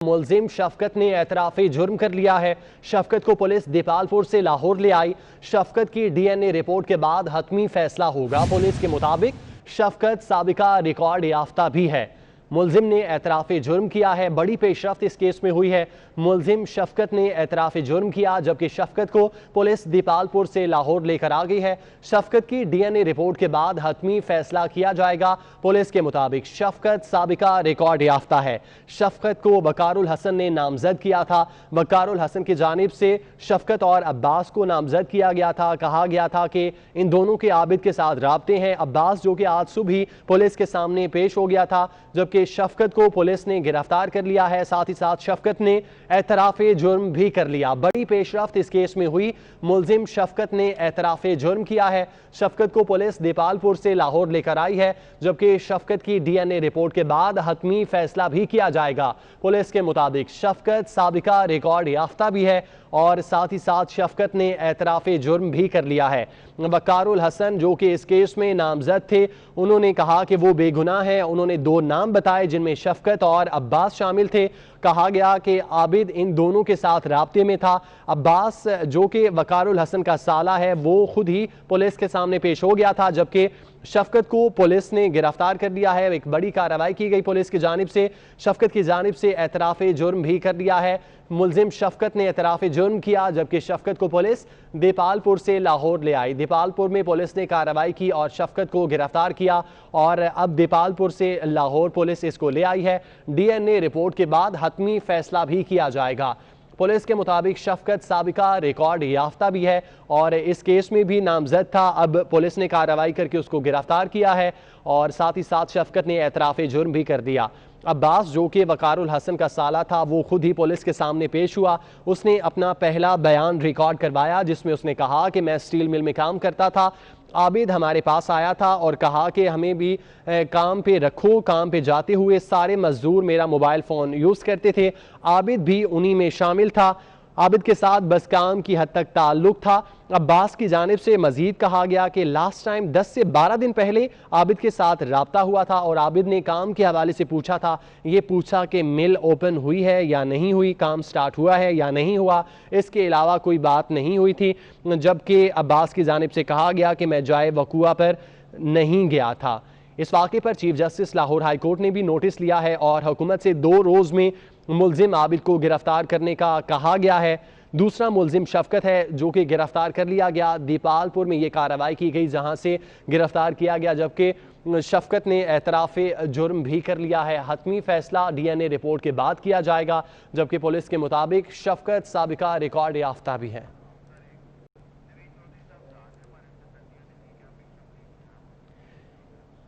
मुलजिम शफकत ने एतराफ़ जुर्म कर लिया है। शफकत को पुलिस दीपालपुर से लाहौर ले आई। शफकत की डीएनए रिपोर्ट के बाद हतमी फैसला होगा। पुलिस के मुताबिक शफकत साबिका रिकॉर्ड याफ्ता भी है। मुलजिम ने एतराफ़ जुर्म किया है। बड़ी पेशरफ्त इस केस में हुई है। मुलजिम शफकत ने एतराफ़ जुर्म किया, जबकि शफकत को पुलिस दीपालपुर से लाहौर लेकर आ गई है। शफकत की डीएनए रिपोर्ट के बाद हतमी फैसला किया जाएगा। पुलिस के मुताबिक शफकत साबिका रिकॉर्ड याफ्ता है। शफकत को वकारुल हसन ने नामजद किया था। वकारुल हसन की जानिब से शफकत और अब्बास को नामजद किया गया था। कहा गया था कि इन दोनों के आबिद के साथ राब्ते हैं। अब्बास जो कि आज सुबह ही पुलिस के सामने पेश हो गया था, जबकि शफकत को पुलिस ने गिरफ्तार कर लिया है। साथ ही साथ शफकत ने एतराफ़ जुर्म भी कर लिया। बड़ी पेशरफ्त इस केस में हुई। मुलजिम शफकत ने एतराफ़ जुर्म किया है। शफकत को पुलिस दीपालपुर से लाहौर लेकर आई है, जबकि शफकत की डीएनए रिपोर्ट के बाद हतमी फैसला भी किया जाएगा। पुलिस के मुताबिक शफकत साबिका रिकॉर्ड याफ्ता भी है और साथ ही साथ शफकत ने एतराफ़ जुर्म भी कर लिया है। वकारुल हसन जो कि इस केस में नामजद थे, उन्होंने कहा कि वो बेगुनाह हैं। उन्होंने दो नाम बताए जिनमें शफकत और अब्बास शामिल थे। कहा गया कि आबिद इन दोनों के साथ राब्ते में था। अब्बास जो कि वकारुल हसन का साला है, वो खुद ही पुलिस के सामने पेश हो गया था, जबकि शफकत को पुलिस ने गिरफ्तार कर लिया है। एक बड़ी कार्रवाई की गई पुलिस की जानिब से। शफकत की जानिब से एतराफ़ जुर्म भी कर लिया है। मुलजिम शफकत ने एतराफ़ जुर्म किया, जबकि शफकत को पुलिस दीपालपुर से लाहौर ले आई। दीपालपुर में पुलिस ने कार्रवाई की और शफकत को गिरफ्तार किया और अब दीपालपुर से लाहौर पुलिस इसको ले आई है। डीएनए रिपोर्ट के बाद हतमी फैसला भी किया जाएगा। पुलिस के मुताबिक शफकत साबिका रिकॉर्ड याफ्ता भी है और इस केस में भी नामजद था। अब पुलिस ने कार्रवाई करके उसको गिरफ्तार किया है और साथ ही साथ शफकत ने एतराफ़ जुर्म भी कर दिया। अब्बास जो कि वकारुल हसन का साला था, वो खुद ही पुलिस के सामने पेश हुआ। उसने अपना पहला बयान रिकॉर्ड करवाया, जिसमें उसने कहा कि मैं स्टील मिल में काम करता था। आबिद हमारे पास आया था और कहा कि हमें भी काम पे रखो। काम पे जाते हुए सारे मजदूर मेरा मोबाइल फ़ोन यूज़ करते थे। आबिद भी उन्हीं में शामिल था। आबिद के साथ बस काम की हद तक ताल्लुक था। अब्बास की जानिब से मजीद कहा गया कि लास्ट टाइम 10 से 12 दिन पहले आबिद के साथ राब्ता हुआ था और आबिद ने काम के हवाले से पूछा था। ये पूछा कि मिल ओपन हुई है या नहीं हुई, काम स्टार्ट हुआ है या नहीं हुआ। इसके अलावा कोई बात नहीं हुई थी, जबकि अब्बास की जानिब से कहा गया कि मैं जाए वकूआ पर नहीं गया था। इस वाक़े पर chief justice Lahore high court ने भी नोटिस लिया है और हुकूमत से 2 रोज़ में मुलजिम आबिद को गिरफ्तार करने का कहा गया है। दूसरा मुलजिम शफकत है जो कि गिरफ्तार कर लिया गया। दीपालपुर में ये कार्रवाई की गई जहां से गिरफ्तार किया गया, जबकि शफकत ने एतराफ़ जुर्म भी कर लिया है। हतमी फैसला डीएनए रिपोर्ट के बाद किया जाएगा, जबकि पुलिस के मुताबिक शफकत साबिका रिकॉर्ड याफ्ता भी है।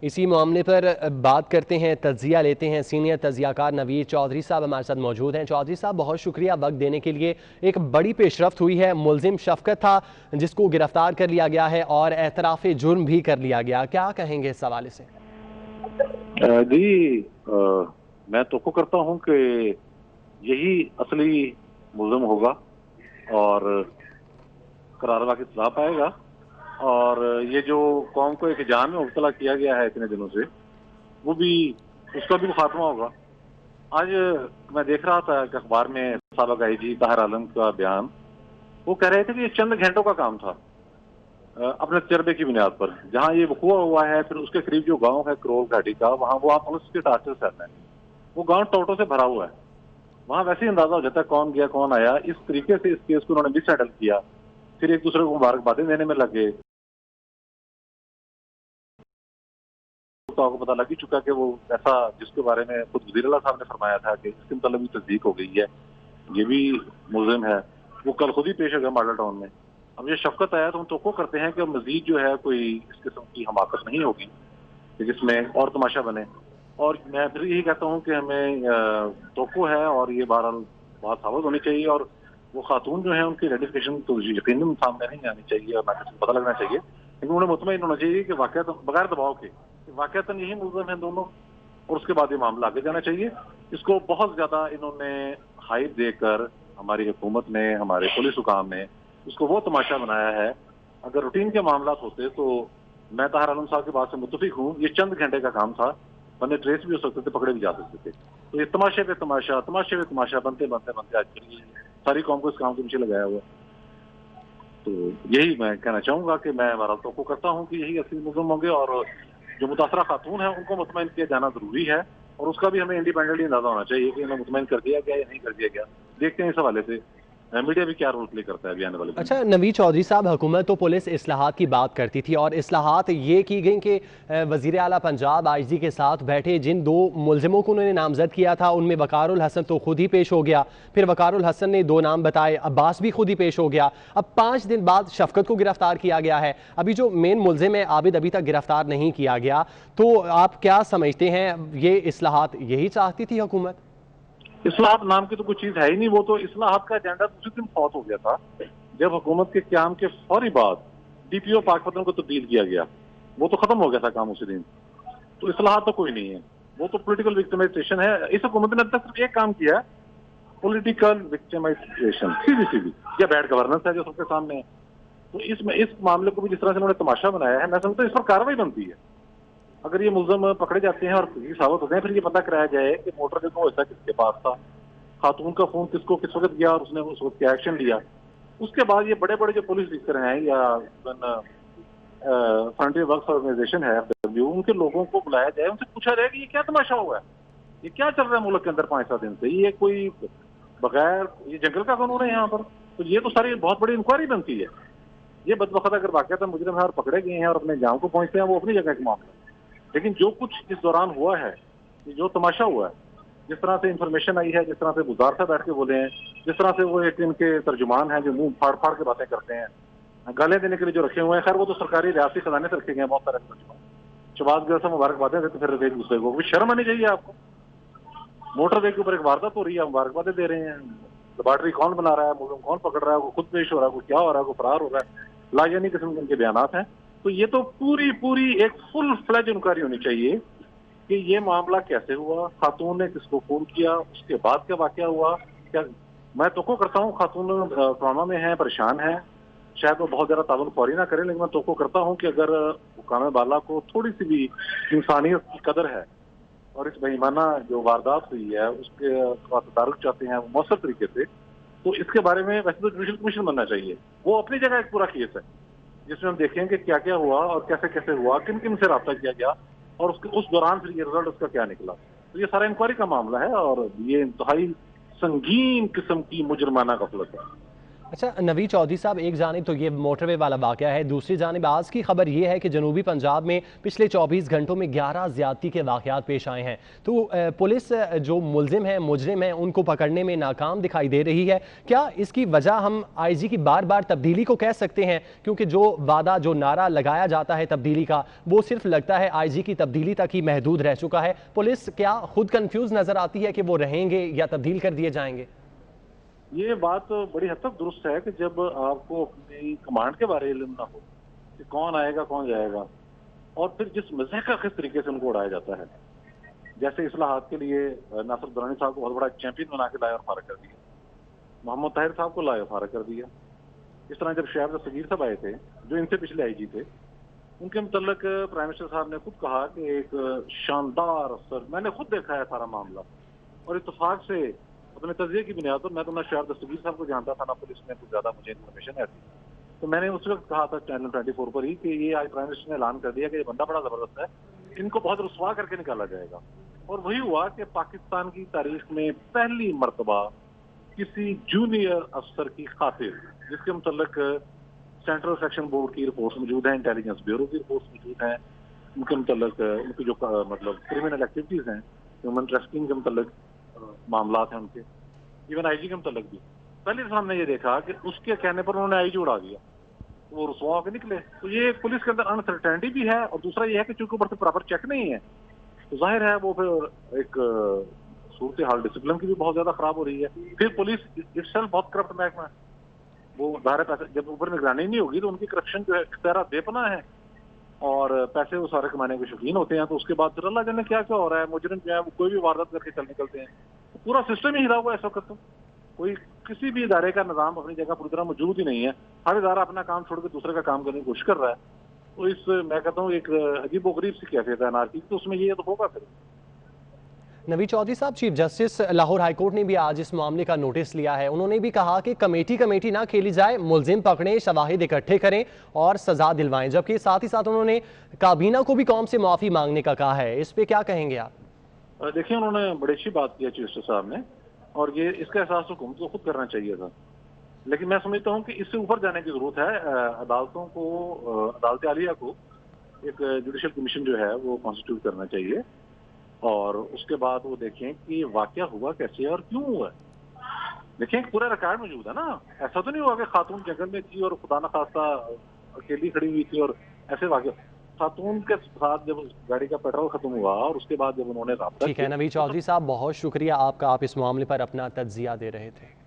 इसी मामले पर बात करते हैं, तज्जिया लेते हैं। सीनियर तज्जियाकार नवीर चौधरी साहब हमारे साथ मौजूद हैं। चौधरी साहब, बहुत शुक्रिया वक्त देने के लिए। एक बड़ी पेशरफ्त हुई है। मुलजिम शफकत था जिसको गिरफ्तार कर लिया गया है और एतराफ़ जुर्म भी कर लिया गया। क्या कहेंगे इस हवाले से? जी, मैं तो करता हूँ कि यही असली मुलजिम होगा और करारवा की सजा पाएगा और ये जो कौम को एक जान में मुब्तला किया गया है इतने दिनों से, वो भी उसका भी खात्मा होगा। आज मैं देख रहा था कि अखबार में साबिक़ आईजी ताहिर आलम का बयान, वो कह रहे थे कि ये चंद घंटों का काम था अपने तजर्बे की बुनियाद पर। जहाँ ये वकूआ हुआ है, फिर उसके करीब जो गांव है करोल घाटी का, वहाँ वो आप पुलिस के टार्चर से आता है। वो गांव टोटो से भरा हुआ है। वहाँ वैसे ही अंदाजा हो जाता है कौन गया कौन आया। इस तरीके से इस केस को उन्होंने मिस हैंडल किया, फिर एक दूसरे को मुबारकबादें देने में लगे। तो आपको पता लग ही चुका कि वो ऐसा जिसके बारे में खुद वज़ीर आला साहब ने फरमाया था कि इसके मतलब भी तस्दीक हो गई है, ये भी मुलजिम है, वो कल खुद ही पेश हो गया मॉडल टाउन में। अब ये शफकत आया तो हम तो करते हैं कि मजीद जो है कोई इस किस्म की हमाकत नहीं होगी जिसमें और तमाशा बने। और मैं फिर यही कहता हूँ कि हमें तो है और ये बहरहाल बात साबित होनी चाहिए और वो खातून जो है उनकी आइडेंटिफिकेशन तो यकीनन सामने नहीं आनी चाहिए और ना किसी को पता लगना चाहिए, लेकिन उन्हें मुतमईन होना चाहिए कि वाकई बगैर दबाव के वाकई यही मुलजिम है दोनों, और उसके बाद ये मामला आगे जाना चाहिए। इसको बहुत ज्यादा इन्होंने हाइप देकर हमारी हुकूमत ने, हमारे पुलिस हुकाम ने उसको वो तमाशा बनाया है। अगर रूटीन के मामला होते तो मैं ताहिर आलम साहब की बात से मुत्तफिक हूँ, ये चंद घंटे का काम था बंदे ट्रेस भी हो सकते थे, पकड़े भी जा सकते थे। तो ये तमाशे पे तमाशा बनते बनते आजकल सारी कौम को इस काम के पीछे लगाया हुआ। तो यही मैं कहना चाहूंगा कि मैं वारदातों को करता हूँ कि यही असली मुलज़िम होंगे, और जो मुतासरा खातून है उनको मुतमईन किया जाना जरूरी है, और उसका भी हमें इंडिपेंडेंटली अंदाजा होना चाहिए कि इन्हें मुतमईन कर दिया गया या नहीं कर दिया गया। देखते हैं इस हवाले से मीडिया भी क्या रोल प्ले करता है अभी आने वाले। अच्छा नवीद चौधरी साहब, हुकूमत तो पुलिस इस्लाहात की बात करती थी और इस्लाहात ये की गई कि वज़ीर आला पंजाब आईजी के साथ बैठे जिन 2 मुलजिमों को उन्होंने नामजद किया था उनमें वकारुल हसन तो खुद ही पेश हो गया, फिर वकारुल हसन ने 2 नाम बताए, अब्बास भी खुद ही पेश हो गया। अब 5 दिन बाद शफकत को गिरफ्तार किया गया है। अभी जो मेन मुलजिम है आबिद अभी तक गिरफ्तार नहीं किया गया, तो आप क्या समझते हैं ये इस्लाहात यही चाहती थी हुकूमत? इस्लाहात नाम की तो कुछ चीज है ही नहीं। वो तो इस्लाहात का एजेंडा उसी दिन फौत हो गया था जब हुकूमत के क्याम के फौरी बाद डीपीओ पाकपतन को तब्दील किया गया। वो तो खत्म हो गया था काम उसी दिन। तो इस्लाहात तो कोई नहीं है, वो तो पॉलिटिकल विक्टिमाइजेशन है। इस हुकूमत ने अब तक सिर्फ एक काम किया है, पॉलिटिकल विक्टिमाइजेशन, सीधी या बैड गवर्नेंस है जो सबके सामने है। तो इस मामले को भी जिस तरह से उन्होंने तमाशा बनाया है, मैं समझता हूँ इस पर कार्रवाई बनती है। अगर ये मुलज़िम पकड़े जाते हैं और साबित होते हैं, फिर ये पता कराया जाए कि मोटर जो ऐसा किसके पास था, खातून का फोन किसको किस वक्त गया और उसने उस वक्त क्या एक्शन लिया। उसके बाद ये बड़े बड़े जो पुलिस अफसर हैं या फ्रंटियर वर्क्स ऑर्गेनाइजेशन है FW, उनके लोगों को बुलाया जाए, उनसे पूछा जाए कि ये क्या तमाशा हुआ है, ये क्या चल रहा है मुल्क के अंदर 5-7 दिन से, ये कोई बगैर ये जंगल का कानून है यहाँ पर। तो ये तो सारी बहुत बड़ी इंक्वायरी बनती है। ये बदबख्त अगर वाक़या मुजरिम है और पकड़े गए हैं और अपने जाम को पहुंचते हैं, वो अपनी जगह के मामला है। लेकिन जो कुछ इस दौरान हुआ है, जो तमाशा हुआ है, जिस तरह से इंफॉर्मेशन आई है, जिस तरह से बुज़ार से बैठ के बोले हैं, जिस तरह से वो एक इनके तर्जुमान हैं जो मुंह फाड़ फाड़ के बातें करते हैं, गालियां देने के लिए जो रखे हुए हैं, खैर वो तो सरकारी रियासती खजाने से रखे गए हैं बहुत सारे तर्जुमान। शहबाज गिल से मुबारकबादें देते फिर एक दूसरे को, शर्म आनी चाहिए आपको। मोटरवे के ऊपर एक वारदात हो रही है, मुबारकबादें दे रहे हैं, लेबॉर्टरी कौन बना रहा है, मुलज़िम कौन पकड़ रहा है, वो खुद पेश हो रहा है, वो क्या हो रहा है, वो फरार हो रहा है, लाजवाब किस्म के इनके बयानात हैं। तो ये तो पूरी एक फुल फ्लेज इंक्वायरी होनी चाहिए कि ये मामला कैसे हुआ, खातून ने किसको फोन किया, उसके बाद क्या वाकया हुआ। क्या मैं तो करता हूँ खातून ट्रॉमा में है, परेशान है, शायद वो बहुत ज्यादा ताउन फौरी ना करें, लेकिन मैं तो करता हूँ कि अगर हुकाम बाला को थोड़ी सी भी इंसानियत की कदर है और इस बेईमाना जो वारदात हुई है उसके तदारुक चाहते हैं वो मौसर तरीके से, तो इसके बारे में वैसे तो जुडिशल कमीशन बनना चाहिए। वो अपनी जगह एक पूरा केस है जिसमें हम देखेंगे क्या क्या हुआ और कैसे कैसे हुआ, किन किन से रब्ता किया गया और उस दौरान फिर ये रिजल्ट उसका क्या निकला। तो ये सारा इंक्वायरी का मामला है और ये इंतहाई संगीन किस्म की मुजरमाना गफलत है। अच्छा नवीद चौधरी साहब, एक जानिब तो ये मोटरवे वाला वाक़या है, दूसरी जानिब आज की खबर ये है कि जनूबी पंजाब में पिछले 24 घंटों में 11 ज़्यादती के वाक़यात पेश आए हैं। तो पुलिस जो मुलजिम हैं, मुजरिम हैं, उनको पकड़ने में नाकाम दिखाई दे रही है। क्या इसकी वजह हम आईजी की बार बार तब्दीली को कह सकते हैं? क्योंकि जो वादा, जो नारा लगाया जाता है तब्दीली का, वो सिर्फ लगता है आईजी की तब्दीली तक ही महदूद रह चुका है। पुलिस क्या खुद कन्फ्यूज़ नज़र आती है कि वो रहेंगे या तब्दील कर दिए जाएंगे? ये बात बड़ी हद तक दुरुस्त है कि जब आपको अपनी कमांड के बारे में इल्म ना हो कि कौन आएगा कौन जाएगा, और फिर जिस मज़े का किस तरीके से उनको उड़ाया जाता है। जैसे इस्लाहात के लिए नासिर दुरानी साहब को बहुत बड़ा चैंपियन बना के लाया और फारग कर दिया, मोहम्मद ताहिर साहब को लाया फारग कर दिया। इस तरह जब शहर सगीर साहब आए थे जो इनसे पिछले आईजी थे, उनके मुतल्लिक प्राइम मिनिस्टर साहब ने खुद कहा कि एक शानदार अफसर, मैंने खुद देखा है सारा मामला, और इत्तेफाक से अपने तजिए की बुनियाद पर, मैं तो ना शहर दस्तगीर साहब को जानता था ना पुलिस में कुछ ज्यादा मुझे इन्फॉर्मेशन है थी, तो मैंने उस वक्त कहा था चैनल 24 पर ही कि ये आज प्राइम मिनिस्टर ने ऐलान कर दिया कि ये बंदा बड़ा जबरदस्त है, इनको बहुत रुसवा करके निकाला जाएगा। और वही हुआ कि पाकिस्तान की तारीख में पहली मरतबा किसी जूनियर अफसर की खातिर, जिसके मुतल्लिक सेंट्रल सेक्शन बोर्ड की रिपोर्ट्स मौजूद हैं, इंटेलिजेंस ब्यूरो की रिपोर्ट्स मौजूद हैं, उनके मुतल्लिक उनकी जो मतलब क्रिमिनल एक्टिविटीज हैं, ह्यूमन ट्रैफिकिंग के मुतल्लिक मामला हैं उनके, इवन आईजी के मुतल्लिक भी पहले तो हमने ये देखा कि उसके कहने पर उन्होंने आईजी उड़ा दिया, तो वो रुसवा होकर निकले। तो ये पुलिस के अंदर अनसर्टेनिटी भी है, और दूसरा ये है कि चूंकि ऊपर से प्रॉपर चेक नहीं है, तो जाहिर है वो फिर एक सूरत हाल डिसिप्लिन की भी बहुत ज्यादा खराब हो रही है। फिर पुलिस इटसेल्फ बहुत करप्ट महकमा है, वो बाहर पैसे जब ऊपर निगरानी नहीं होगी तो उनकी करप्शन जो है इख्तियार बेपना है, और पैसे वो सारे कमाने के शौकीन होते हैं। तो उसके बाद फिर अल्लाह जाने क्या क्या हो रहा है, मुजरिम जो है वो कोई भी वारदात करके चल निकलते हैं। तो पूरा सिस्टम ही हिला हुआ है इस वक्त। तो कोई किसी भी इदारे का निज़ाम अपनी जगह पूरी तरह मौजूद ही नहीं है, हर इदारा अपना काम छोड़ के दूसरे का काम करने की कोशिश कर रहा है। तो इस मैं कहता हूँ एक अजीबोगरीब सी कैफियत है अनारकी, तो उसमें ये तो होगा फिर। नवी चौधरी साहब, chief justice Lahore high court ने भी आज इस मामले का नोटिस लिया है। उन्होंने भी कहा कि कमेटी ना खेली जाए, मुलजिम पकड़ें, शवाहिद इकट्ठे करें और सजा दिलवाएं। जबकि साथ ही साथ उन्होंने काबीना को भी कौम से माफी मांगने का कहा है। इस पे क्या कहेंगे आप? देखिए, उन्होंने बड़ी अच्छी बात की है चीफ जस्टिस साहब ने, और ये इसका एहसास हुकूमत को खुद करना चाहिए था। लेकिन मैं समझता हूँ कि इससे ऊपर जाने की जरूरत है। अदालतों को, अदालत आलिया को एक जुडिशल कमीशन जो है वो कॉन्स्टिट्यूट करना चाहिए, और उसके बाद वो देखें कि वाकया हुआ कैसे और क्यों हुआ है। देखें, पूरा रिकॉर्ड मौजूद है ना। ऐसा तो नहीं हुआ कि खातून जंगल में थी और खुदा न खास्ता अकेली खड़ी हुई थी और ऐसे वाकया। खातून के साथ जब गाड़ी का पेट्रोल खत्म हुआ और उसके बाद जब उन्होंने राब्ता ठीक है नवी चौधरी साहब, बहुत शुक्रिया आपका, आप इस मामले पर अपना तज्जिया दे रहे थे।